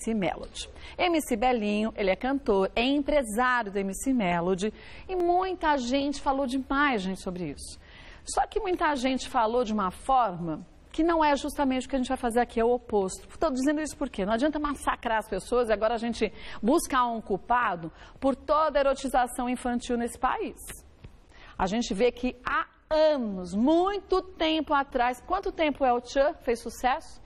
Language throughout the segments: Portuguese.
MC Melody. MC Belinho, ele é cantor, é empresário do MC Melody e muita gente falou demais, gente, sobre isso. Só que muita gente falou de uma forma que não é justamente o que a gente vai fazer aqui, é o oposto. Estou dizendo isso porque não adianta massacrar as pessoas e agora a gente buscar um culpado por toda a erotização infantil nesse país. A gente vê que há anos, muito tempo atrás, quanto tempo El Chan fez sucesso?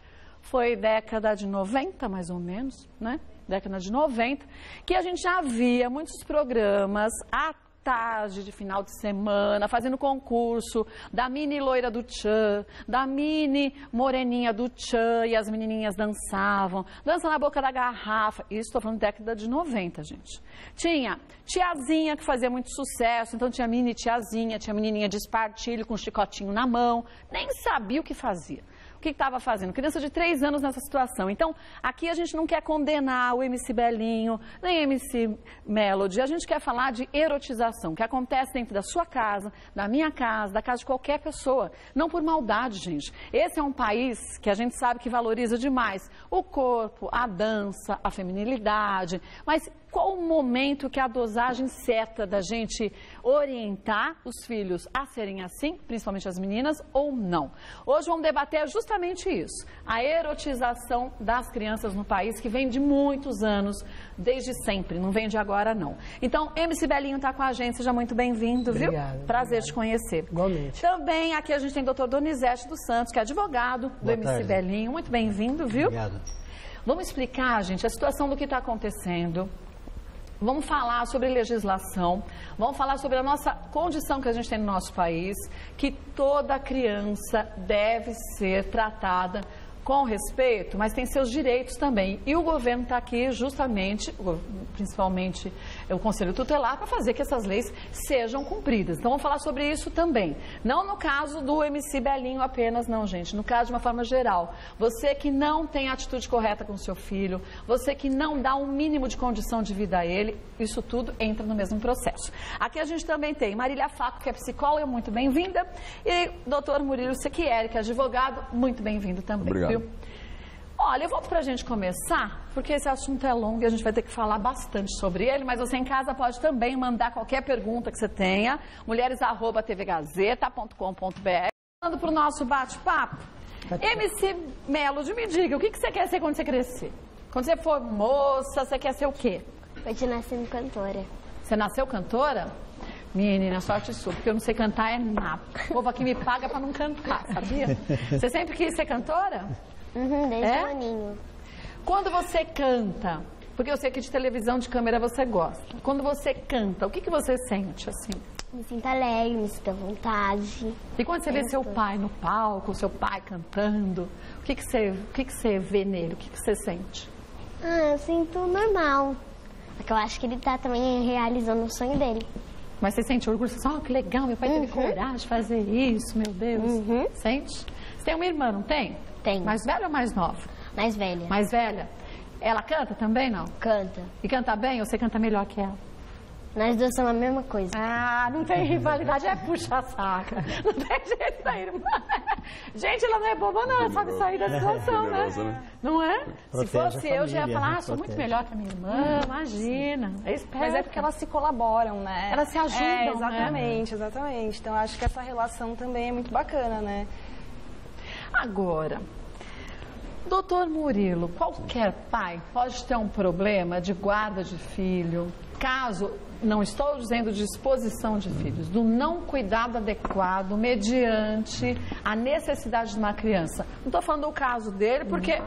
Foi década de 90, mais ou menos, né? Década de 90, que a gente já via muitos programas à tarde de final de semana, fazendo concurso da mini loira do Chan, da mini moreninha do Chan, e as menininhas dançavam, dança na boca da garrafa. Isso estou falando década de 90, gente. Tinha tiazinha que fazia muito sucesso, então tinha mini tiazinha, tinha menininha de espartilho com um chicotinho na mão, nem sabia o que fazia. O que estava fazendo? Criança de 3 anos nessa situação. Então, aqui a gente não quer condenar o MC Belinho, nem o MC Melody. A gente quer falar de erotização, que acontece dentro da sua casa, da minha casa, da casa de qualquer pessoa. Não por maldade, gente. Esse é um país que a gente sabe que valoriza demais o corpo, a dança, a feminilidade. Mas qual o momento que a dosagem certa da gente orientar os filhos a serem assim, principalmente as meninas, ou não? Hoje vamos debater justamente isso, a erotização das crianças no país, que vem de muitos anos, desde sempre, não vem de agora não. Então, MC Belinho está com a gente, seja muito bem-vindo, viu? Prazer te conhecer. Igualmente. Também aqui a gente tem o Dr. Donizete dos Santos, que é advogado do MC Belinho, muito bem-vindo, viu? Obrigado. Vamos explicar, gente, a situação do que está acontecendo. Vamos falar sobre legislação, vamos falar sobre a nossa condição que a gente tem no nosso país, que toda criança deve ser tratada com respeito, mas tem seus direitos também. E o governo está aqui justamente, principalmente o Conselho Tutelar, para fazer que essas leis sejam cumpridas. Então vamos falar sobre isso também. Não no caso do MC Belinho apenas, não, gente. No caso de uma forma geral. Você que não tem a atitude correta com o seu filho, você que não dá um mínimo de condição de vida a ele, isso tudo entra no mesmo processo. Aqui a gente também tem Marília Faco, que é psicóloga, muito bem-vinda, e Dr. Murilo Sequieri, que é advogado, muito bem-vindo também. Obrigado. Olha, eu volto para a gente começar, porque esse assunto é longo e a gente vai ter que falar bastante sobre ele, mas você em casa pode também mandar qualquer pergunta que você tenha, mulheres@tvgazeta.com.br. Falando para o nosso bate-papo, MC Melody, me diga, o que você quer ser quando você crescer? Quando você for moça, você quer ser o quê? Eu te nasci cantora. Você nasceu cantora? Menina, sorte sua, porque eu não sei cantar é nada. O povo aqui me paga pra não cantar, sabia? Você sempre quis ser cantora? Uhum, desde aninho. Quando você canta, porque eu sei que de televisão, de câmera você gosta. Quando você canta, o que você sente assim? Me sinto alegre, me sinto à vontade. E quando você vê seu pai no palco, seu pai cantando, o que você vê nele? O que você sente? Eu sinto normal. Porque eu acho que ele tá também realizando o sonho dele. Mas você sente orgulho? Você fala, que legal, meu pai teve coragem de fazer isso, meu Deus. Sente? Você tem uma irmã, não tem? Tenho. Mais velha ou mais nova? Mais velha. Mais velha? Ela canta também, não? Canta. E canta bem ou você canta melhor que ela? Nós duas somos a mesma coisa. Ah, não tem rivalidade, é puxa-saca. Não tem jeito da irmã. Gente, ela não é boba, não, ela sabe sair da situação, né? Não é? Se fosse eu, já ia falar, sou muito melhor que a minha irmã, imagina. Mas é porque elas se colaboram, né? Elas se ajudam, exatamente, né? Exatamente. Então, acho que essa relação também é muito bacana, né? Agora, doutor Murilo, qualquer pai pode ter um problema de guarda de filho, caso, não estou dizendo de exposição de filhos, do não cuidado adequado mediante a necessidade de uma criança. Não estou falando do caso dele, porque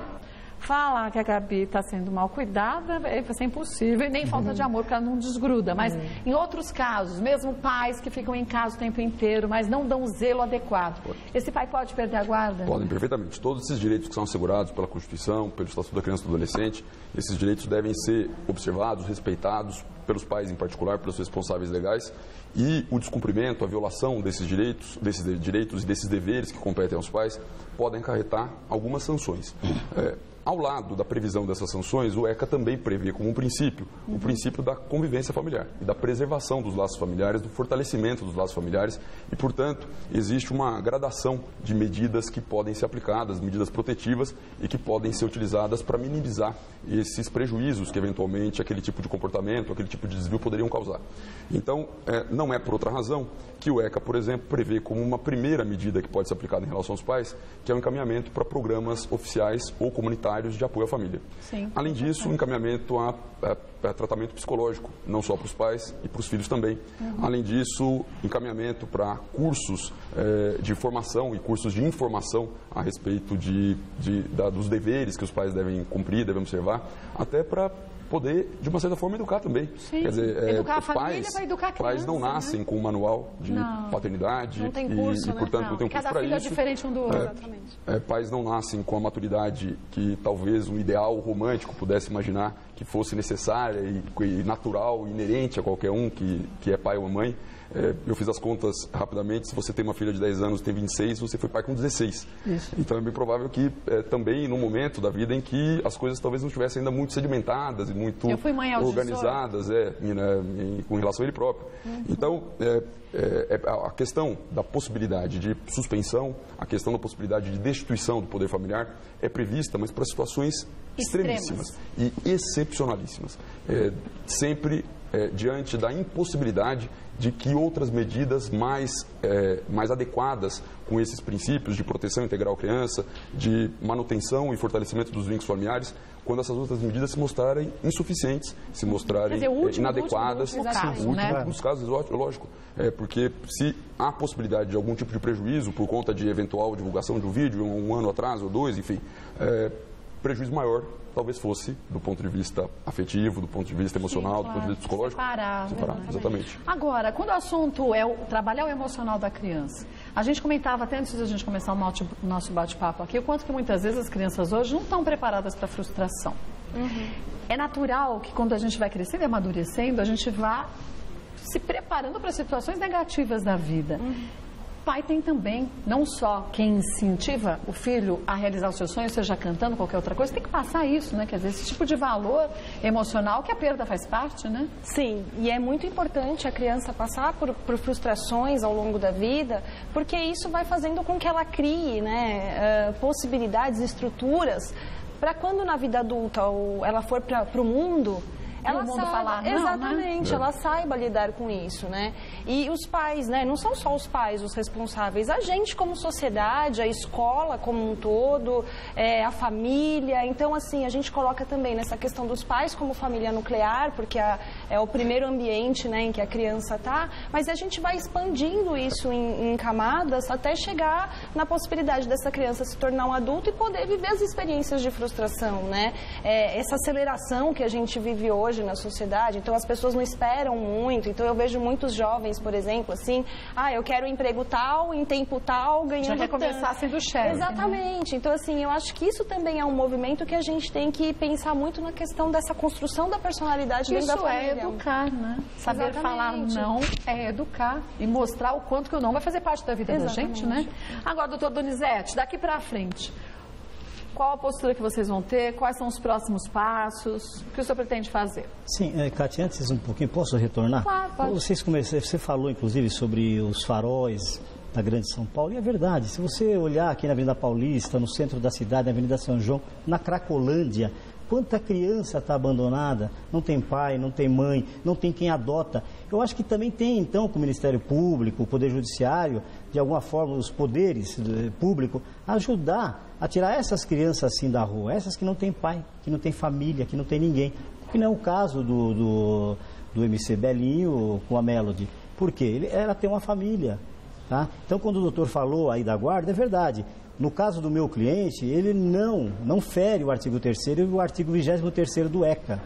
falar que a Gabi está sendo mal cuidada vai ser impossível, e nem falta de amor, porque ela não desgruda. Mas em outros casos, mesmo pais que ficam em casa o tempo inteiro, mas não dão o zelo adequado, esse pai pode perder a guarda? Podem, perfeitamente. Todos esses direitos que são assegurados pela Constituição, pelo Estatuto da Criança e do Adolescente, esses direitos devem ser observados, respeitados pelos pais em particular, pelos responsáveis legais, e o descumprimento, a violação desses direitos e desses deveres que competem aos pais podem acarretar algumas sanções. Ao lado da previsão dessas sanções, o ECA também prevê como um princípio, o princípio da convivência familiar e da preservação dos laços familiares, do fortalecimento dos laços familiares e, portanto, existe uma gradação de medidas que podem ser aplicadas, medidas protetivas e que podem ser utilizadas para minimizar esses prejuízos que, eventualmente, aquele tipo de comportamento, aquele tipo de desvio poderiam causar. Então, não é por outra razão que o ECA, por exemplo, prevê como uma primeira medida que pode ser aplicada em relação aos pais, que é o encaminhamento para programas oficiais ou comunitários de apoio à família. Sim. Além disso, o encaminhamento a tratamento psicológico, não só para os pais e para os filhos também. Além disso, encaminhamento para cursos de formação e cursos de informação a respeito dos deveres que os pais devem cumprir, devem observar, até para poder, de uma certa forma, educar também. Sim. Quer dizer, educar a família para educar a criança. Pais não nascem com um manual de paternidade não tem curso, e portanto, não tem um curso para isso. Cada filho é diferente um do outro. Exatamente. Pais não nascem com a maturidade que talvez um ideal romântico pudesse imaginar que fosse necessária e natural, inerente a qualquer um que é pai ou mãe. Eu fiz as contas rapidamente, se você tem uma filha de 10 anos e tem 26, você foi pai com 16. Isso. Então é bem provável que também num momento da vida em que as coisas talvez não estivessem ainda muito sedimentadas e muito organizadas com relação a ele próprio. Então, a questão da possibilidade de suspensão, a questão da possibilidade de destituição do poder familiar é prevista, mas para situações extremíssimas e excepcionalíssimas. Sempre diante da impossibilidade de que outras medidas mais adequadas com esses princípios de proteção integral à criança, de manutenção e fortalecimento dos vínculos familiares, quando essas outras medidas se mostrarem insuficientes, se mostrarem inadequadas. Nos casos, lógico. Porque se há possibilidade de algum tipo de prejuízo por conta de eventual divulgação de um vídeo, um ano atrás ou dois, enfim, prejuízo maior talvez fosse do ponto de vista afetivo, do ponto de vista emocional, do ponto de vista psicológico. Separar, exatamente. Agora, quando o assunto é trabalhar o emocional da criança, a gente comentava até antes de a gente começar o nosso bate-papo aqui, o quanto que muitas vezes as crianças hoje não estão preparadas para a frustração. É natural que quando a gente vai crescendo e amadurecendo, a gente vá se preparando para situações negativas da vida. Pai tem também, não só quem incentiva o filho a realizar os seus sonhos, seja cantando, qualquer outra coisa, tem que passar isso, né? Quer dizer, esse tipo de valor emocional que a perda faz parte, né? Sim, e é muito importante a criança passar por frustrações ao longo da vida, porque isso vai fazendo com que ela crie, né, possibilidades, estruturas, para quando na vida adulta ela for para o mundo... Ela saiba, falar não, exatamente, né? Ela saiba lidar com isso, né? E os pais, né? Não são só os pais os responsáveis, a gente como sociedade, a escola como um todo, a família. Então, assim, a gente coloca também nessa questão dos pais como família nuclear, porque é o primeiro ambiente, né, em que a criança está, mas a gente vai expandindo isso em camadas até chegar na possibilidade dessa criança se tornar um adulto e poder viver as experiências de frustração, né? Essa aceleração que a gente vive hoje na sociedade, então as pessoas não esperam muito, então eu vejo muitos jovens, por exemplo, assim, eu quero um emprego tal, em tempo tal, ganhando tanto. Já quer começar sendo chefe. Exatamente, né? Então assim, eu acho que isso também é um movimento que a gente tem que pensar muito na questão dessa construção da personalidade dentro da família. Isso é educar, né? Saber falar não é educar e mostrar o quanto que o não vai fazer parte da vida da gente, né? Agora, doutor Donizete, daqui pra frente, qual a postura que vocês vão ter? Quais são os próximos passos? O que o senhor pretende fazer? Sim, Cátia, antes um pouquinho, posso retornar? Claro, pode. Você falou, inclusive, sobre os faróis da Grande São Paulo, e é verdade. Se você olhar aqui na Avenida Paulista, no centro da cidade, na Avenida São João, na Cracolândia, quanta criança está abandonada, não tem pai, não tem mãe, não tem quem adota. Eu acho que também tem, então, com o Ministério Público, o Poder Judiciário, de alguma forma, os poderes públicos, ajudar a tirar essas crianças assim da rua, essas que não têm pai, que não têm família, que não tem ninguém. Que não é o caso do MC Belinho com a Melody. Por quê? Ela tem uma família. Tá? Então, quando o doutor falou aí da guarda, é verdade. No caso do meu cliente, ele não fere o artigo 3º e o artigo 23º do ECA.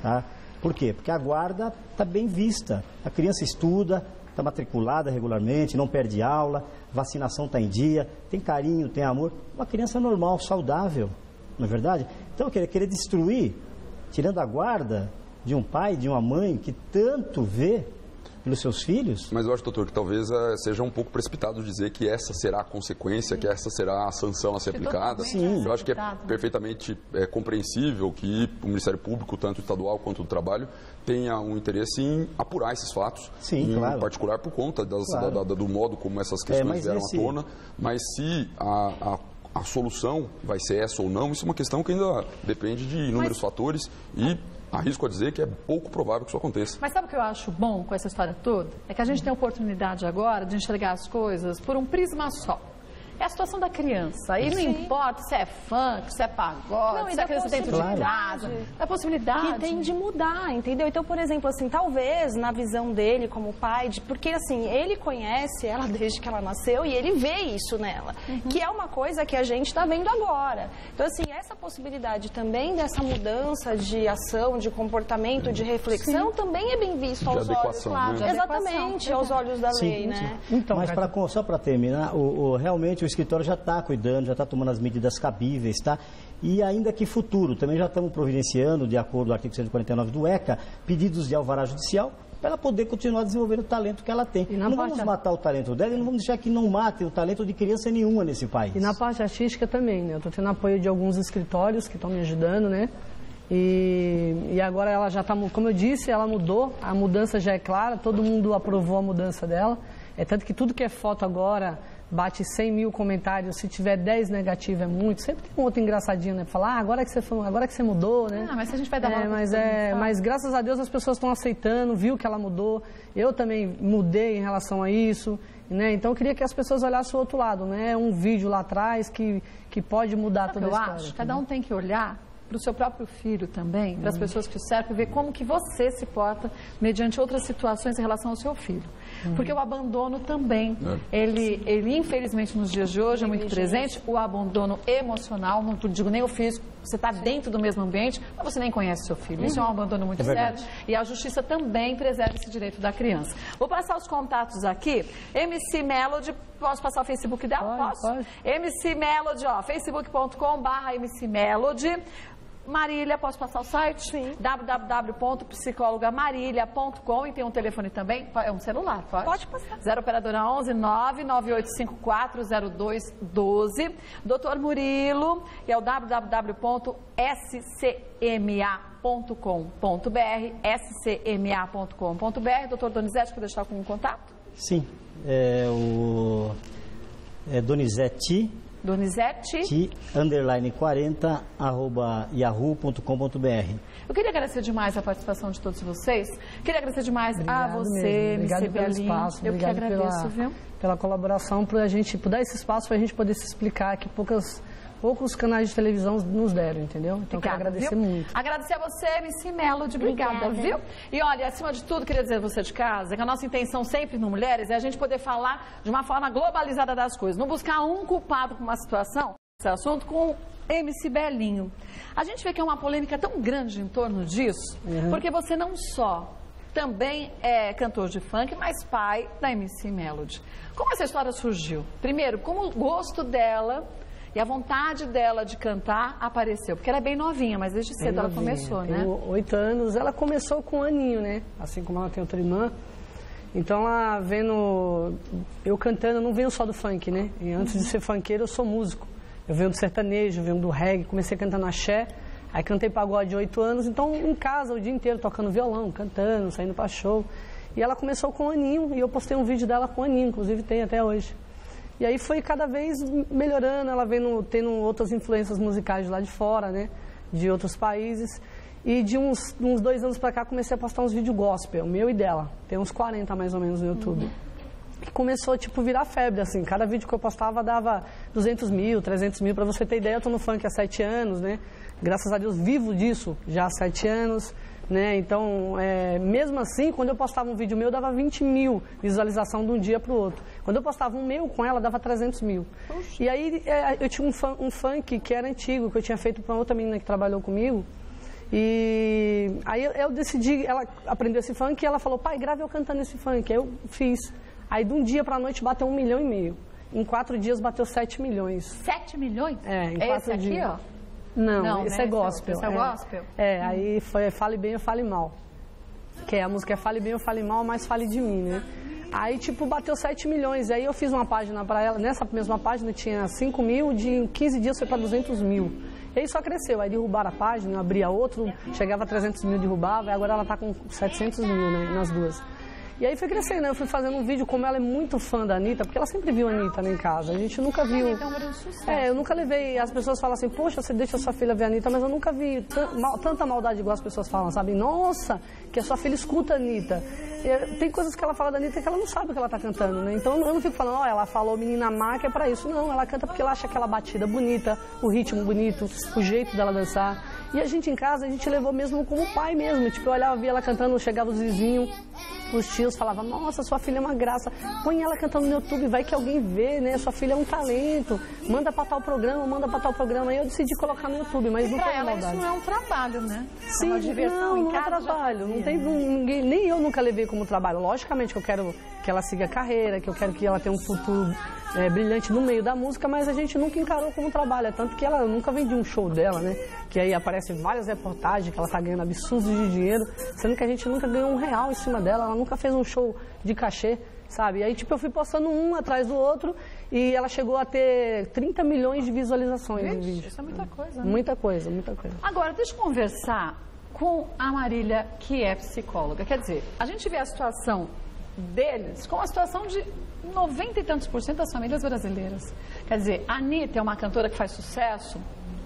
Tá? Por quê? Porque a guarda está bem vista. A criança estuda, está matriculada regularmente, não perde aula, vacinação está em dia, tem carinho, tem amor. Uma criança normal, saudável, não é verdade? Então, querer destruir, tirando a guarda de um pai, de uma mãe que tanto vê, pelos seus filhos? Mas eu acho, doutor, que talvez seja um pouco precipitado dizer que essa será a consequência, que essa será a sanção a ser aplicada. Sim. Eu acho que é perfeitamente compreensível que o Ministério Público, tanto estadual quanto do Trabalho, tenha um interesse em apurar esses fatos, sim, em particular por conta do modo como essas questões vieram à tona. Mas se a solução vai ser essa ou não, isso é uma questão que ainda depende de inúmeros fatores e arrisco a dizer que é pouco provável que isso aconteça. Mas sabe o que eu acho bom com essa história toda? É que a gente tem a oportunidade agora de enxergar as coisas por um prisma só. É a situação da criança. Aí não importa se é funk, se é pagode, se é criança dentro de casa. É a possibilidade. Que tem de mudar, entendeu? Então, por exemplo, assim, talvez na visão dele como pai, porque assim, ele conhece ela desde que ela nasceu e ele vê isso nela. Que é uma coisa que a gente está vendo agora. Então, assim, essa possibilidade também dessa mudança de ação, de comportamento, de reflexão, também é bem visto aos olhos. Claro, né? Exatamente, aos olhos da lei, né? Então, mas só para terminar, realmente o escritório já está cuidando, já está tomando as medidas cabíveis, tá? E ainda que futuro, também já estamos providenciando, de acordo com o artigo 149 do ECA, pedidos de alvará judicial para ela poder continuar desenvolvendo o talento que ela tem. Não vamos matar o talento dela e não vamos deixar que não mate o talento de criança nenhuma nesse país. E na parte artística também, né? Eu estou tendo apoio de alguns escritórios que estão me ajudando, né? E agora ela já está, como eu disse, ela mudou, a mudança já é clara, todo mundo aprovou a mudança dela. É tanto que tudo que é foto agora bate 100 mil comentários, se tiver 10 negativos é muito. Sempre tem um outro engraçadinho, né? Falar, agora que você mudou, né? Mas a gente vai dar mas graças a Deus as pessoas estão aceitando, viu que ela mudou. Eu também mudei em relação a isso, né? Então eu queria que as pessoas olhassem o outro lado, né? Um vídeo lá atrás que pode mudar toda a história. Eu acho, cada um tem que olhar para o seu próprio filho também, para as pessoas que o cercam, e ver como que você se porta mediante outras situações em relação ao seu filho. Porque o abandono também, ele infelizmente nos dias de hoje é muito presente, o abandono emocional, não digo nem o físico, você está dentro do mesmo ambiente, mas você nem conhece seu filho. Isso é um abandono muito sério e a justiça também preserva esse direito da criança. Vou passar os contatos aqui. MC Melody, posso passar o Facebook dela? Pode. MC Melody, facebook.com/MC Melody. Marília, posso passar o site? Sim. www.psicologamarilia.com e tem um telefone também, é um celular, pode? Pode passar. 0 operadora 11 998540212. Doutor Murilo, que é o www.scma.com.br, scma.com.br. Doutor Donizete, quer deixar com um contato? Sim, Donizete, _40, @yahoo.com.br. Eu queria agradecer demais a participação de todos vocês. Queria agradecer demais a você, Obrigado pelo espaço. Eu que agradeço, viu? Pela colaboração, para a gente dar esse espaço para a gente poder se explicar, que poucos canais de televisão nos deram, entendeu? Então, quero agradecer muito. Agradecer a você, MC Melody, obrigada, viu? E olha, acima de tudo, queria dizer a você de casa que a nossa intenção sempre no Mulheres é a gente poder falar de uma forma globalizada das coisas, não buscar um culpado por uma situação. Esse assunto com MC Belinho. A gente vê que é uma polêmica tão grande em torno disso, porque você não só também é cantor de funk, mas pai da MC Melody. Como essa história surgiu? Primeiro, como o gosto dela e a vontade dela de cantar apareceu? Porque ela é bem novinha, mas desde cedo ela começou, né? Tem 8 anos. Ela começou com um aninho, né? Assim como ela tem outra irmã. Então, ela vendo eu cantando, eu não venho só do funk, né? E antes de ser funkeiro, eu sou músico. Eu venho do sertanejo, venho do reggae, comecei cantando axé. Aí cantei pagode de 8 anos. Então, em casa, o dia inteiro, tocando violão, cantando, saindo pra show. E ela começou com um aninho. E eu postei um vídeo dela com um aninho, inclusive tem até hoje. E aí foi cada vez melhorando, ela tendo outras influências musicais de lá de fora, né? De outros países. E de uns 2 anos pra cá comecei a postar uns vídeos gospel, meu e dela. Tem uns 40 mais ou menos no YouTube. E começou, virar febre, assim. Cada vídeo que eu postava dava 200 mil, 300 mil. Pra você ter ideia, eu tô no funk há 7 anos, né? Graças a Deus, vivo disso já há 7 anos. Né? Então, mesmo assim, quando eu postava um vídeo meu, dava 20 mil visualização de um dia para o outro. Quando eu postava um meu com ela, dava 300 mil. Poxa. E aí, eu tinha um funk que era antigo, que eu tinha feito para outra menina que trabalhou comigo. E aí eu decidi, ela aprendeu esse funk e ela falou, pai, grave eu cantando esse funk. Aí eu fiz. Aí, de um dia para a noite, bateu 1,5 milhão. Em 4 dias, bateu 7 milhões. 7 milhões? Em 4 dias. Esse aqui, ó? Não, esse é gospel. Esse é gospel? Aí foi Fale Bem ou Fale Mal. Que Que a música é Fale Bem ou Fale Mal, mas Fale de Mim, né? Aí, tipo, bateu 7 milhões. Aí eu fiz uma página para ela. Nessa mesma página tinha 5 mil, de 15 dias foi para 200 mil. E aí só cresceu. Aí derrubaram a página, abria outro, chegava a 300 mil, derrubava. E agora ela tá com 700 mil, né, nas duas. E aí foi crescendo, né? Eu fui fazendo um vídeo, como ela é muito fã da Anitta, porque ela sempre viu a Anitta, né, em casa. A gente nunca viu... eu nunca levei... As pessoas falam assim, poxa, você deixa a sua filha ver a Anitta, mas eu nunca vi tanta maldade igual as pessoas falam, sabe? Nossa, que a sua filha escuta a Anitta. Tem coisas que ela fala da Anitta que ela não sabe o que ela tá cantando, né? Então eu não fico falando, ela falou menina má, que é pra isso. Não, ela canta porque ela acha aquela batida bonita, o ritmo bonito, o jeito dela dançar. E a gente em casa, a gente levou mesmo como pai mesmo. Tipo, eu olhava, via ela cantando, chegava os vizinhos, os tios falavam, nossa, sua filha é uma graça. Põe ela cantando no YouTube, vai que alguém vê, né? Sua filha é um talento. Manda pra tal programa, manda pra tal programa. Aí eu decidi colocar no YouTube, mas não foi maldade. Isso não é um trabalho, né? Sim, uma diversão não é trabalho. Não tem ninguém, nem eu nunca levei como trabalho. Logicamente que eu quero que ela siga a carreira, que eu quero que ela tenha um futuro brilhante no meio da música, mas a gente nunca encarou como trabalho. Tanto que ela nunca vendi um show dela, né? Que aí aparecem várias reportagens que ela tá ganhando absurdos de dinheiro, sendo que a gente nunca ganhou R$1 em cima dela, ela nunca fez um show de cachê, sabe? E aí, tipo, eu fui postando um atrás do outro e ela chegou a ter 30 milhões de visualizações no vídeo. Isso é muita coisa, né? Muita coisa, muita coisa. Agora, deixa eu conversar com a Marília, que é psicóloga. Quer dizer, a gente vê a situação deles com a situação de 90 e tantos % das famílias brasileiras. Quer dizer, a Anitta é uma cantora que faz sucesso,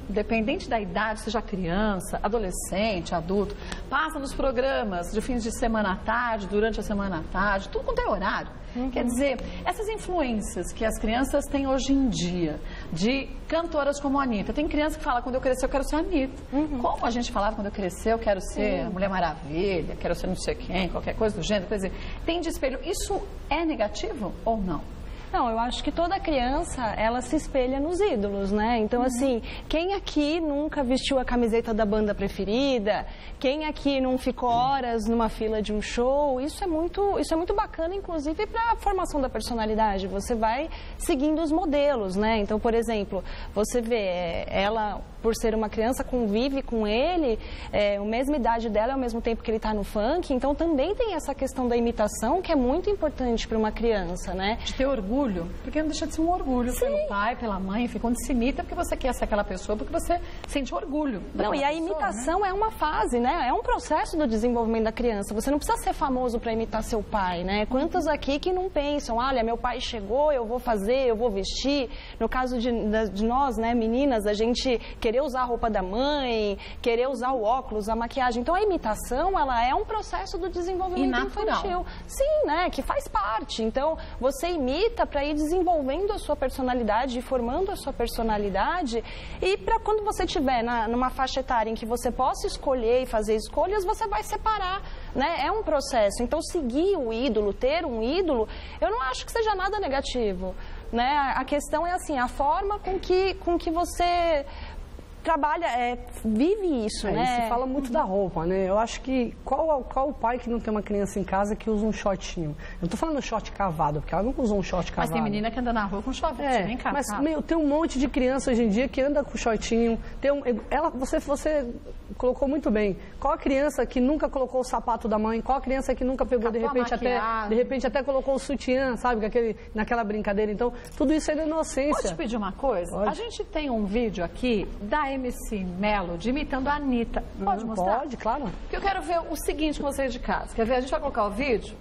independente da idade, seja criança, adolescente, adulto, passa nos programas de fins de semana à tarde, durante a semana à tarde, tudo quanto é horário. Quer dizer, essas influências que as crianças têm hoje em dia, de cantoras como a Anitta. Tem criança que fala, quando eu crescer eu quero ser a Anitta. Como a gente falava, quando eu crescer eu quero ser a Mulher Maravilha, quero ser não sei quem, qualquer coisa do gênero. Quer dizer, tem de espelho. Isso é negativo ou não? Não, eu acho que toda criança, ela se espelha nos ídolos, né? Então, assim, quem aqui nunca vestiu a camiseta da banda preferida? Quem aqui não ficou horas numa fila de um show? Isso é muito bacana, inclusive, para a formação da personalidade. Você vai seguindo os modelos, né? Então, por exemplo, você vê, ela, por ser uma criança, convive com ele, a mesma idade dela, ao mesmo tempo que ele está no funk. Então, também tem essa questão da imitação, que é muito importante para uma criança, né? De ter orgulho. Porque não deixa de ser um orgulho pelo pai, pela mãe, enfim, quando se imita porque você quer ser aquela pessoa, porque você sente orgulho. Não, e a imitação, né? É uma fase, né? É um processo do desenvolvimento da criança. Você não precisa ser famoso para imitar seu pai, né? Quantos aqui que não pensam, olha, meu pai chegou, eu vou fazer, eu vou vestir. No caso de nós, né, meninas, a gente querer usar a roupa da mãe, querer usar o óculos, a maquiagem. Então, a imitação, ela é um processo do desenvolvimento infantil. Sim, né? Que faz parte. Então, você imita para ir desenvolvendo a sua personalidade, formando a sua personalidade, e para quando você estiver numa faixa etária em que você possa escolher e fazer escolhas, você vai separar, né? É um processo. Então, seguir o ídolo, ter um ídolo, eu não acho que seja nada negativo, né? A questão é assim, a forma com que você trabalha, vive isso, né? Se fala muito da roupa, né? Eu acho que qual o pai que não tem uma criança em casa que usa um shortinho? Eu não tô falando short cavado, porque ela nunca usou um short cavado. Mas tem menina que anda na rua com short, bem cavado. Mas, tem um monte de criança hoje em dia que anda com shortinho. Você colocou muito bem. Qual a criança que nunca colocou o sapato da mãe? Qual a criança que nunca pegou, de repente até colocou o sutiã, sabe? Naquela brincadeira. Então, tudo isso é da inocência. Posso te pedir uma coisa? Pode. A gente tem um vídeo aqui da MC Melody imitando a Anitta. Pode mostrar? Pode, claro. Porque eu quero ver o seguinte com vocês de casa. Quer ver? A gente vai colocar o vídeo.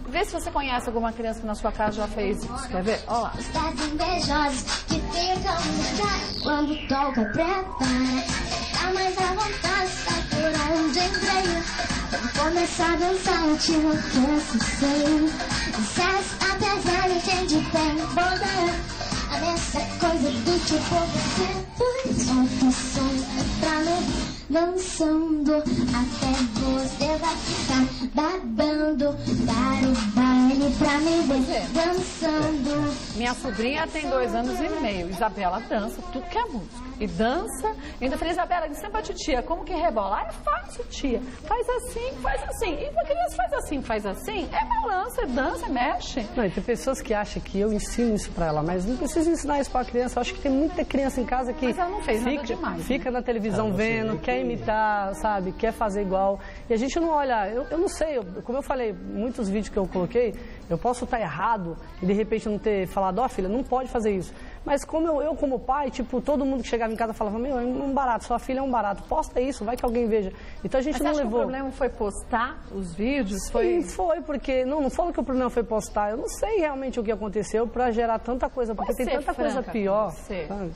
Vê se você conhece alguma criança que na sua casa já fez isso. Quer ver? Olha lá. Estás invejosos que ficam no quando toca prepara. Tá mais à vontade, sai por onde entrei. Começar a dançar, eu te enlouqueço, sei. Sucesso apesar de gente bem boa. Essa coisa do tipo você solta o som pra mim, dançando até você vai ficar babando para o baile. aqui pra me ver dançando. Minha sobrinha tem 2 anos e meio. Isabela dança tudo que é música. E dança. Ainda falei, Isabela, disse sempre a titia, como que rebola? Ah, é fácil, tia. Faz assim, faz assim. E pra criança faz assim. É balança, é dança, mexe. Não, e tem pessoas que acham que eu ensino isso pra ela, mas não preciso ensinar isso pra criança. Eu acho que tem muita criança em casa que Mas ela não fez nada demais, fica na televisão vendo, quer imitar, sabe? Quer fazer igual. E a gente não olha, eu não sei, como eu falei, muitos vídeos que eu coloquei, eu posso estar errado e de repente não ter falado, ó, filha, não pode fazer isso. Mas como eu como pai, tipo, todo mundo que chegava em casa falava, meu, é um barato, sua filha é um barato, posta isso, vai que alguém veja. Então a gente não levou. Que o problema foi postar os vídeos? Sim, foi, porque, não falo que o problema foi postar, eu não sei realmente o que aconteceu para gerar tanta coisa, porque tem tanta coisa pior. Sabe?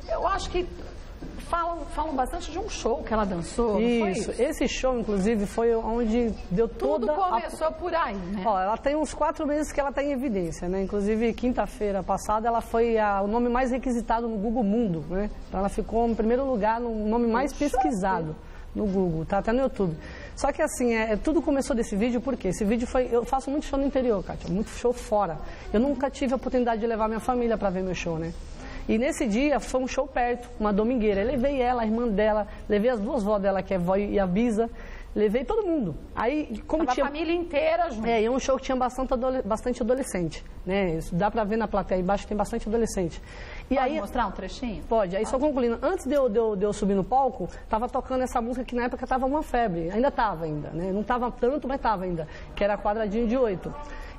Eu acho que falam bastante de um show que ela dançou. Isso, esse show, inclusive, foi onde deu tudo começou por aí, né? Ó, ela tem uns 4 meses que ela está em evidência, né? Inclusive, quinta-feira passada, ela foi o nome mais requisitado no Google Mundo, né? Então, ela ficou em primeiro lugar no nome mais pesquisado no Google, tá até no YouTube. Só que assim, tudo começou desse vídeo, porque esse vídeo foi... Eu faço muito show no interior, Kátia, muito show fora. Eu nunca tive a oportunidade de levar minha família para ver meu show, né? E nesse dia foi um show perto, uma domingueira. Eu levei ela, a irmã dela, levei as 2 vós dela, que é a vó e a bisa, levei todo mundo. Aí, como tinha a família inteira junto. E é um show que tinha bastante adolescente, né? Isso dá pra ver na plateia, embaixo tem bastante adolescente. E pode aí, mostrar um trechinho? Pode. Aí só concluindo, antes de eu subir no palco, tava tocando essa música que na época tava uma febre. Ainda tava, né? Não tava tanto, mas tava ainda. Que era Quadradinho de 8.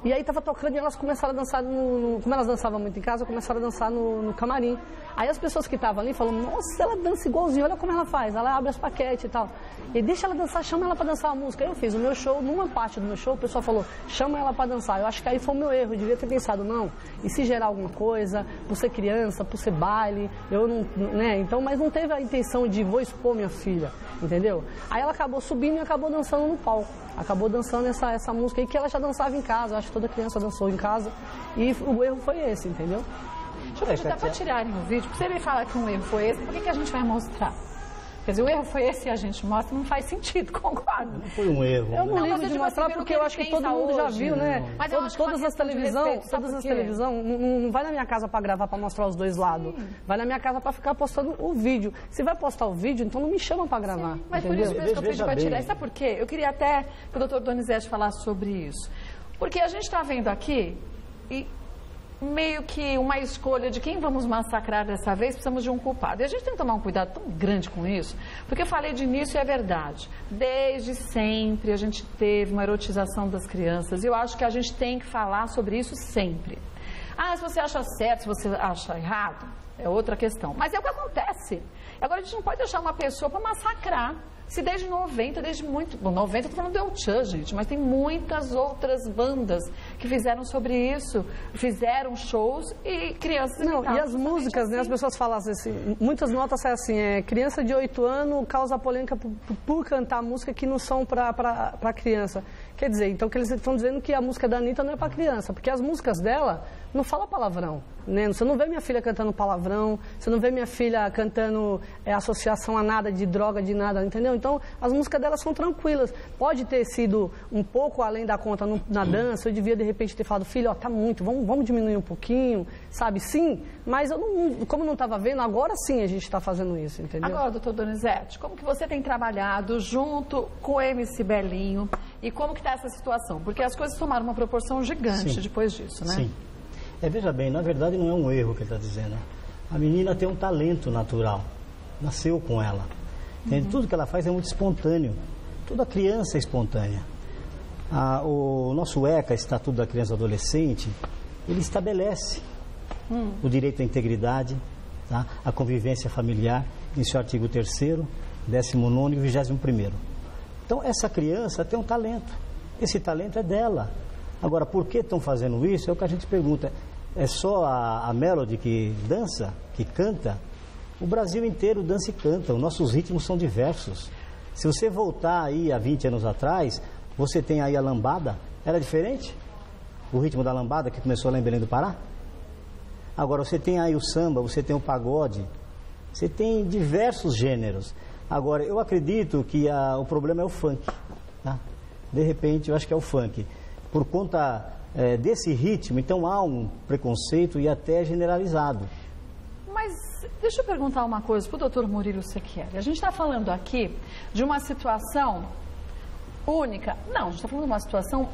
E aí tava tocando e elas começaram a dançar, como elas dançavam muito em casa, começaram a dançar no camarim. Aí as pessoas que estavam ali falaram, nossa, ela dança igualzinho, olha como ela faz, ela abre as paquetes e tal. E deixa ela dançar, chama ela para dançar a música. Aí eu fiz o meu show, numa parte do meu show, o pessoal falou, chama ela para dançar. Eu acho que aí foi o meu erro, eu devia ter pensado, não, e se gerar alguma coisa, por ser criança, por ser baile, eu não, né, então, mas não teve a intenção de vou expor minha filha, entendeu? Aí ela acabou subindo e acabou dançando no palco. Acabou dançando essa música aí que ela já dançava em casa, eu acho que toda criança dançou em casa, e o erro foi esse, entendeu? Deixa eu pedir até para tirarem o vídeo, porque você me fala que um erro foi esse, por que a gente vai mostrar? Quer dizer, o erro foi esse e a gente mostra, não faz sentido, concordo. Não foi um erro. Eu não ligo de mostrar porque eu acho que todo mundo já viu, né? Mas todas as televisões, não vai na minha casa para gravar, para mostrar os dois lados. Vai na minha casa para ficar postando o vídeo. Se vai postar o vídeo, então não me chama para gravar. Sim, mas por isso mesmo que eu pedi para tirar. Sabe por quê? Eu queria até que o doutor Donizete falasse sobre isso. Porque a gente está vendo aqui e meio que uma escolha de quem vamos massacrar dessa vez, precisamos de um culpado. E a gente tem que tomar um cuidado tão grande com isso, porque eu falei de início e é verdade. Desde sempre a gente teve uma erotização das crianças e eu acho que a gente tem que falar sobre isso sempre. Ah, se você acha certo, se você acha errado, é outra questão. Mas é o que acontece. Agora a gente não pode deixar uma pessoa para massacrar. Se desde 90, desde muito... Bom, 90 eu estou falando do El-Chan, gente, mas tem muitas outras bandas que fizeram sobre isso, fizeram shows e crianças... Não, e as músicas, assim, né? As pessoas falam assim, muitas notas saem assim, criança de 8 anos causa polêmica por cantar música que não são para criança. Quer dizer, então que eles estão dizendo que a música da Anitta não é para criança, porque as músicas dela não falam palavrão, né? Você não vê minha filha cantando palavrão, você não vê minha filha cantando associação a nada, de droga, de nada, entendeu? Então, as músicas dela são tranquilas. Pode ter sido um pouco além da conta na dança, eu devia de repente ter falado, filho, ó, tá muito, vamos diminuir um pouquinho, sabe? Sim, mas eu não, como não estava vendo, agora sim a gente está fazendo isso, entendeu? Agora, doutor Donizete, como que você tem trabalhado junto com o MC Belinho e como que está essa situação? Porque as coisas tomaram uma proporção gigante depois disso, né? Sim. Veja bem, na verdade não é um erro que ele está dizendo. A menina tem um talento natural, nasceu com ela. Tudo que ela faz é muito espontâneo. Toda criança é espontânea. O nosso ECA, Estatuto da Criança e do Adolescente, ele estabelece o direito à integridade, tá? A convivência familiar, em seu artigo 3º, 19º e 21º. Então, essa criança tem um talento. Esse talento é dela. Agora, por que estão fazendo isso? É o que a gente pergunta. É só a Melody que dança, que canta? O Brasil inteiro dança e canta. Os nossos ritmos são diversos. Se você voltar aí há 20 anos atrás, você tem aí a lambada. Era diferente? O ritmo da lambada que começou lá em Belém do Pará? Agora, você tem aí o samba, você tem o pagode. Você tem diversos gêneros. Agora, eu acredito que o problema é o funk. Tá? De repente, eu acho que é o funk. Por conta desse ritmo, então há um preconceito e até generalizado. Mas deixa eu perguntar uma coisa para o doutor Murilo Secchieri. A gente está falando aqui de uma situação única. Não, a gente está falando de uma situação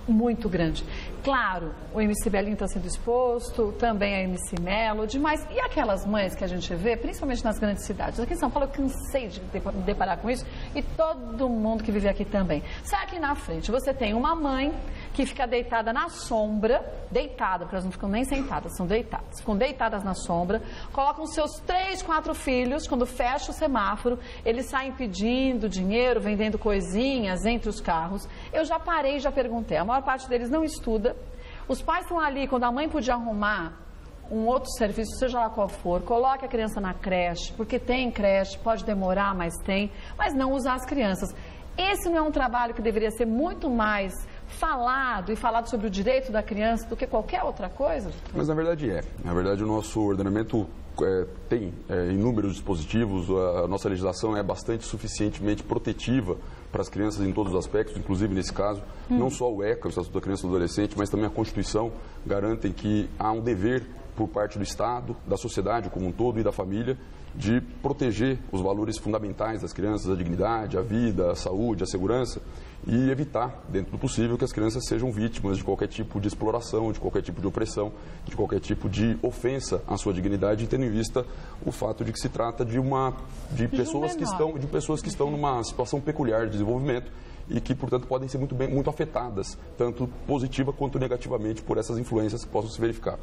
muito grande. Claro, o MC Belinho está sendo exposto, também a MC Melody, mas e aquelas mães que a gente vê, principalmente nas grandes cidades? Aqui em São Paulo eu cansei de me deparar com isso e todo mundo que vive aqui também. Sai aqui na frente, você tem uma mãe que fica deitada na sombra, deitada, porque elas não ficam nem sentadas, são deitadas. Ficam deitadas na sombra, colocam seus 3, 4 filhos, quando fecha o semáforo, eles saem pedindo dinheiro, vendendo coisinhas entre os carros. Eu já parei e já perguntei, a maior parte deles não estuda. Os pais estão ali, quando a mãe podia arrumar um outro serviço, seja lá qual for, coloque a criança na creche, porque tem creche, pode demorar, mas tem, mas não usar as crianças. Esse não é um trabalho que deveria ser muito mais falado e falado sobre o direito da criança do que qualquer outra coisa? Mas na verdade é. Na verdade o nosso ordenamento tem inúmeros dispositivos, a nossa legislação é bastante suficientemente protetiva para as crianças em todos os aspectos, inclusive nesse caso, não só o ECA, o Estatuto da Criança e do Adolescente, mas também a Constituição garantem que há um dever por parte do Estado, da sociedade como um todo e da família de proteger os valores fundamentais das crianças, a dignidade, a vida, a saúde, a segurança e evitar, dentro do possível, que as crianças sejam vítimas de qualquer tipo de exploração, de qualquer tipo de opressão, de qualquer tipo de ofensa à sua dignidade, tendo em vista o fato de que se trata de pessoas que estão numa situação peculiar de desenvolvimento e que, portanto, podem ser muito afetadas, tanto positiva quanto negativamente, por essas influências que possam se verificar.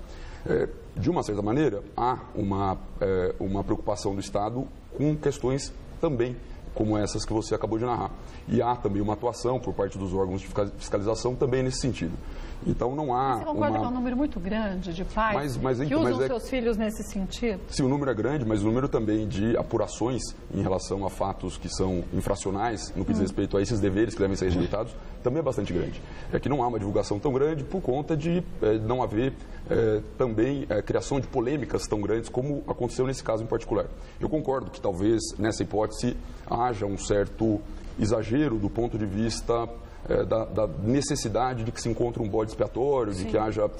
De uma certa maneira, há uma preocupação do Estado com questões também como essas que você acabou de narrar. E há também uma atuação por parte dos órgãos de fiscalização também nesse sentido. Então não há... Você concorda que é um número muito grande de pais que usam seus filhos nesse sentido? Sim, o número é grande, mas o número também de apurações em relação a fatos que são infracionais, no que diz respeito a esses deveres que devem ser rejeitados, também é bastante grande. É que não há uma divulgação tão grande por conta de não haver também criação de polêmicas tão grandes como aconteceu nesse caso em particular. Eu concordo que talvez nessa hipótese haja um certo exagero do ponto de vista da necessidade de que se encontre um bode expiatório, de que haja...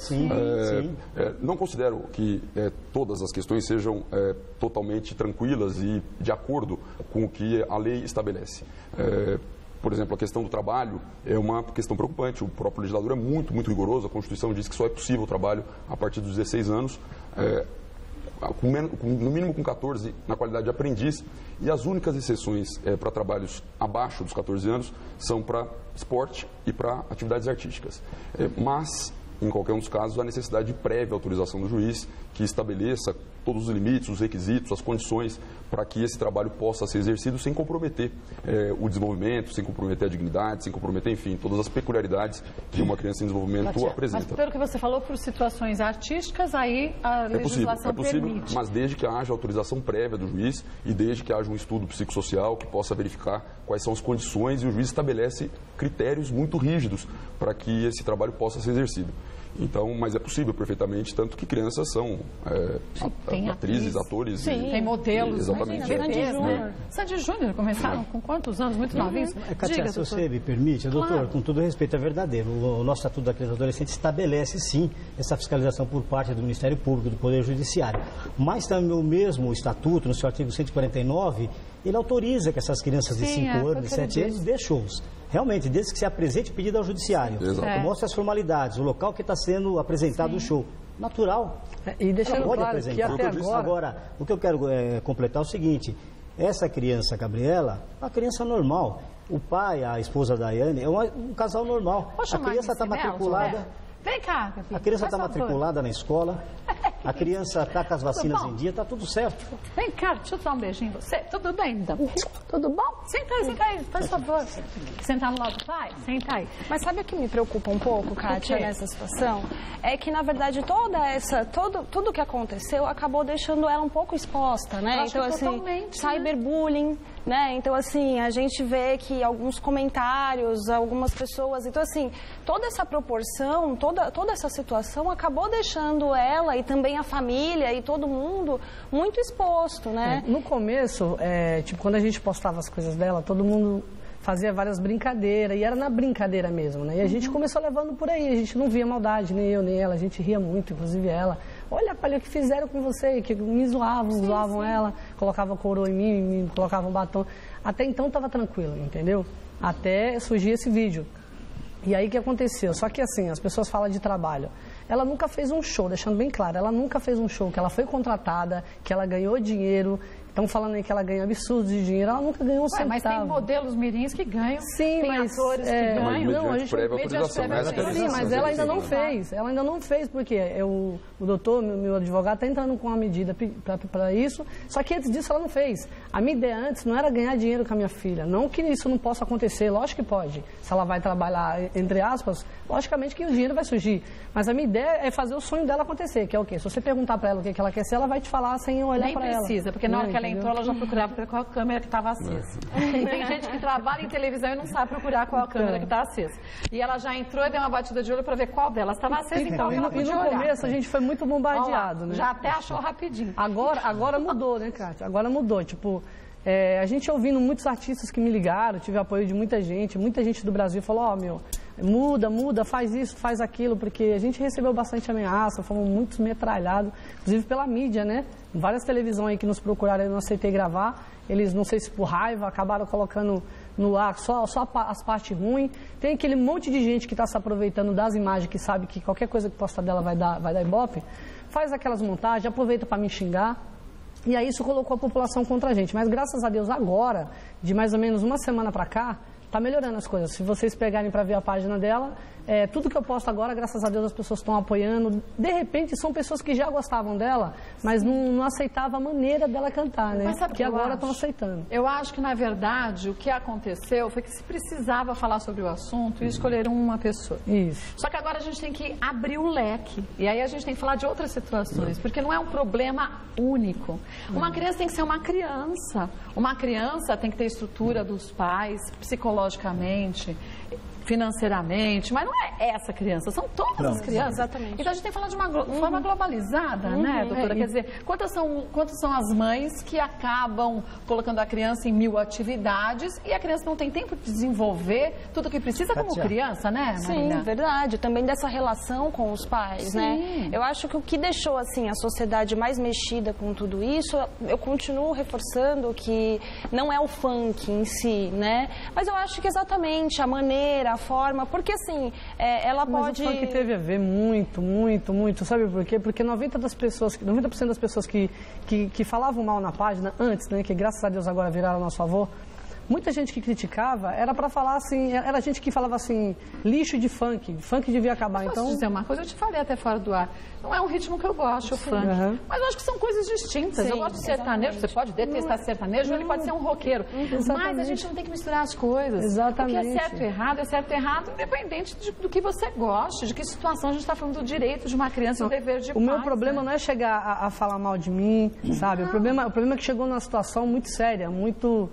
não considero que todas as questões sejam totalmente tranquilas e de acordo com o que a lei estabelece. Por exemplo, a questão do trabalho é uma questão preocupante. O próprio legislador é muito, muito rigoroso. A Constituição diz que só é possível o trabalho a partir dos 16 anos, no mínimo com 14 na qualidade de aprendiz, e as únicas exceções para trabalhos abaixo dos 14 anos são para esporte e para atividades artísticas. Mas, em qualquer um dos casos, há necessidade de prévia autorização do juiz que estabeleça todos os limites, os requisitos, as condições para que esse trabalho possa ser exercido sem comprometer o desenvolvimento, sem comprometer a dignidade, sem comprometer, enfim, todas as peculiaridades que uma criança em desenvolvimento apresenta. Mas pelo que você falou, por situações artísticas, aí a legislação permite. Mas desde que haja autorização prévia do juiz e desde que haja um estudo psicossocial que possa verificar quais são as condições, e o juiz estabelece critérios muito rígidos para que esse trabalho possa ser exercido. Então, mas é possível perfeitamente, tanto que crianças são atrizes, atores. Sim, tem modelos. Exatamente. Sandy Júnior começaram com quantos anos? Muito novinhos. Cátia, se você me permite, doutor, com todo respeito, é verdadeiro. O nosso Estatuto da Criança e do Adolescente estabelece, sim, essa fiscalização por parte do Ministério Público, do Poder Judiciário. Mas também o mesmo Estatuto, no seu artigo 149, ele autoriza que essas crianças de 5 anos, de 7 anos, dê shows. Realmente, desde que se apresente pedido ao judiciário, mostre as formalidades, o local que está sendo apresentado o show. Natural. E deixando pode claro apresentar. que até agora, o que eu quero completar é o seguinte: essa criança, Gabriela, é uma criança normal. O pai, a esposa da Daiane, é um casal normal. A criança está matriculada. Vem cá, a criança está matriculada na escola, a criança está com as vacinas em dia, está tudo certo. Vem cá, deixa eu dar um beijinho em você. Tudo bem, então? Tudo bom? Senta aí, faz favor. Sentar no lado do pai? Senta aí. Mas sabe o que me preocupa um pouco, Kátia, nessa situação? É que, na verdade, tudo que aconteceu acabou deixando ela um pouco exposta, né? Então, assim, cyberbullying, né? Então, assim, a gente vê que alguns comentários, algumas pessoas... Então, assim, toda essa proporção, toda essa situação acabou deixando ela e também a família e todo mundo muito exposto, né? No começo, quando a gente postava as coisas dela, todo mundo fazia várias brincadeiras, e era na brincadeira mesmo, né? E a gente começou levando por aí, a gente não via maldade, nem eu, nem ela, a gente ria muito, inclusive ela. Olha, Palha, o que fizeram com você, que me zoavam ela, colocava coroa em mim, me colocavam batom. Até então estava tranquilo, entendeu? Até surgir esse vídeo. E aí o que aconteceu? Só que assim, as pessoas falam de trabalho. Ela nunca fez um show, deixando bem claro, ela nunca fez um show que ela foi contratada, que ela ganhou dinheiro. Estão falando aí que ela ganha absurdos de dinheiro, ela nunca ganhou um centavo. Mas tem modelos mirins que ganham, sim, tem mas, atores que ganham. Não, a gente sim, mas ela ainda não fez. Ela ainda não fez, porque o doutor, meu advogado, está entrando com uma medida para isso, só que antes disso ela não fez. A minha ideia antes não era ganhar dinheiro com a minha filha. Não que isso não possa acontecer, lógico que pode. Se ela vai trabalhar, entre aspas, logicamente que o dinheiro vai surgir. Mas a minha ideia é fazer o sonho dela acontecer, que é o quê? Se você perguntar para ela o que ela quer ser, ela vai te falar sem olhar para ela. Nem precisa, porque na hora que ela entrou, ela já procurava qual câmera que estava acesa. Tem gente que trabalha em televisão e não sabe procurar qual câmera que está acesa. E ela já entrou e deu uma batida de olho para ver qual delas estava acesa, então ela podia olhar. E no começo a gente foi muito bombardeado, né? Já até achou rapidinho. Agora mudou, né, Kátia? Agora mudou, tipo... a gente ouvindo muitos artistas que me ligaram, tive apoio de muita gente do Brasil falou, muda, faz isso, faz aquilo, porque a gente recebeu bastante ameaça, fomos muito metralhados, inclusive pela mídia, né? Várias televisões aí que nos procuraram, eu não aceitei gravar, eles, não sei se por raiva, acabaram colocando no ar só as partes ruins. Tem aquele monte de gente que está se aproveitando das imagens, que sabe que qualquer coisa que posta dela vai dar ibope, faz aquelas montagens, aproveita para me xingar. E aí isso colocou a população contra a gente. Mas graças a Deus agora, de mais ou menos uma semana para cá, está melhorando as coisas. Se vocês pegarem para ver a página dela, tudo que eu posto agora, graças a Deus, as pessoas estão apoiando. De repente, são pessoas que já gostavam dela, mas não aceitavam a maneira dela cantar, né? Mas sabe que agora estão aceitando. Eu acho que, na verdade, o que aconteceu foi que se precisava falar sobre o assunto e escolheram uma pessoa. Isso. Só que agora a gente tem que abrir o leque. E aí a gente tem que falar de outras situações, porque não é um problema único. Uma criança tem que ser uma criança. Uma criança tem que ter estrutura dos pais, psicologicamente, financeiramente, mas não é essa criança, são todas as crianças. Exatamente. Então a gente tem que falar de uma forma globalizada, né, doutora? Quer dizer, quantas são as mães que acabam colocando a criança em 1000 atividades e a criança não tem tempo de desenvolver tudo o que precisa como criança, né, Marina? Sim, verdade. Também dessa relação com os pais, né? Eu acho que o que deixou, assim, a sociedade mais mexida com tudo isso, eu continuo reforçando que não é o funk em si, né? Mas eu acho que exatamente a maneira, a forma, porque assim, ela pode... Mas o funk teve a ver muito, sabe por quê? Porque 90% das pessoas que falavam mal na página antes, né, que graças a Deus agora viraram a nosso favor, muita gente que criticava era para falar assim, era gente que falava assim, lixo de funk devia acabar. Então, posso dizer uma coisa, eu te falei até fora do ar, não é um ritmo que eu gosto, o funk, mas eu acho que são coisas distintas. Eu gosto de sertanejo, você pode detestar sertanejo, ele pode ser um roqueiro, mas a gente não tem que misturar as coisas. Exatamente. O que é certo e errado, independente do que você goste, de que situação a gente está falando do direito de uma criança e o dever de pais. O meu problema não é chegar a falar mal de mim, sabe? O problema é que chegou numa situação muito séria, muito...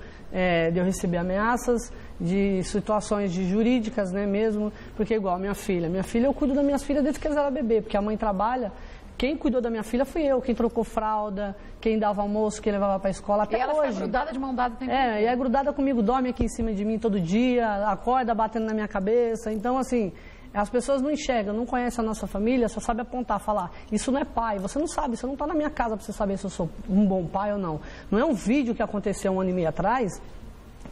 de eu receber ameaças, de situações jurídicas, né, mesmo, porque igual minha filha, eu cuido das minhas filhas desde que elas eram bebê, porque a mãe trabalha, quem cuidou da minha filha fui eu, quem trocou fralda, quem dava almoço, quem levava para a escola, até hoje. E ela fica grudada de mão dada o tempo inteiro. E é grudada comigo, dorme aqui em cima de mim todo dia, acorda batendo na minha cabeça, então assim... As pessoas não enxergam, não conhecem a nossa família, só sabem apontar, falar, isso não é pai, você não sabe, você não está na minha casa para você saber se eu sou um bom pai ou não. Não é um vídeo que aconteceu 1 ano e meio atrás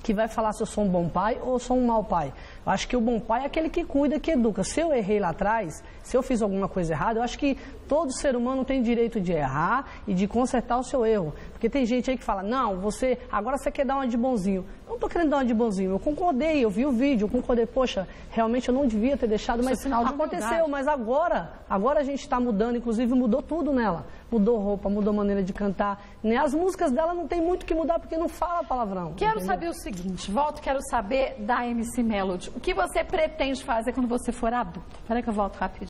que vai falar se eu sou um bom pai ou sou um mau pai. Eu acho que o bom pai é aquele que cuida, que educa. Se eu errei lá atrás, se eu fiz alguma coisa errada, eu acho que todo ser humano tem direito de errar e de consertar o seu erro. Porque tem gente aí que fala, não, agora você quer dar uma de bonzinho. Eu não estou querendo dar uma de bonzinho, eu concordei, eu vi o vídeo, eu concordei, poxa, realmente eu não devia ter deixado, mas aconteceu, mas agora a gente está mudando, inclusive mudou tudo nela. Mudou roupa, mudou maneira de cantar. As músicas dela não tem muito o que mudar, porque não fala palavrão. Quero saber o seguinte, quero saber da MC Melody. O que você pretende fazer quando você for adulto? Espera que eu volto rapidinho.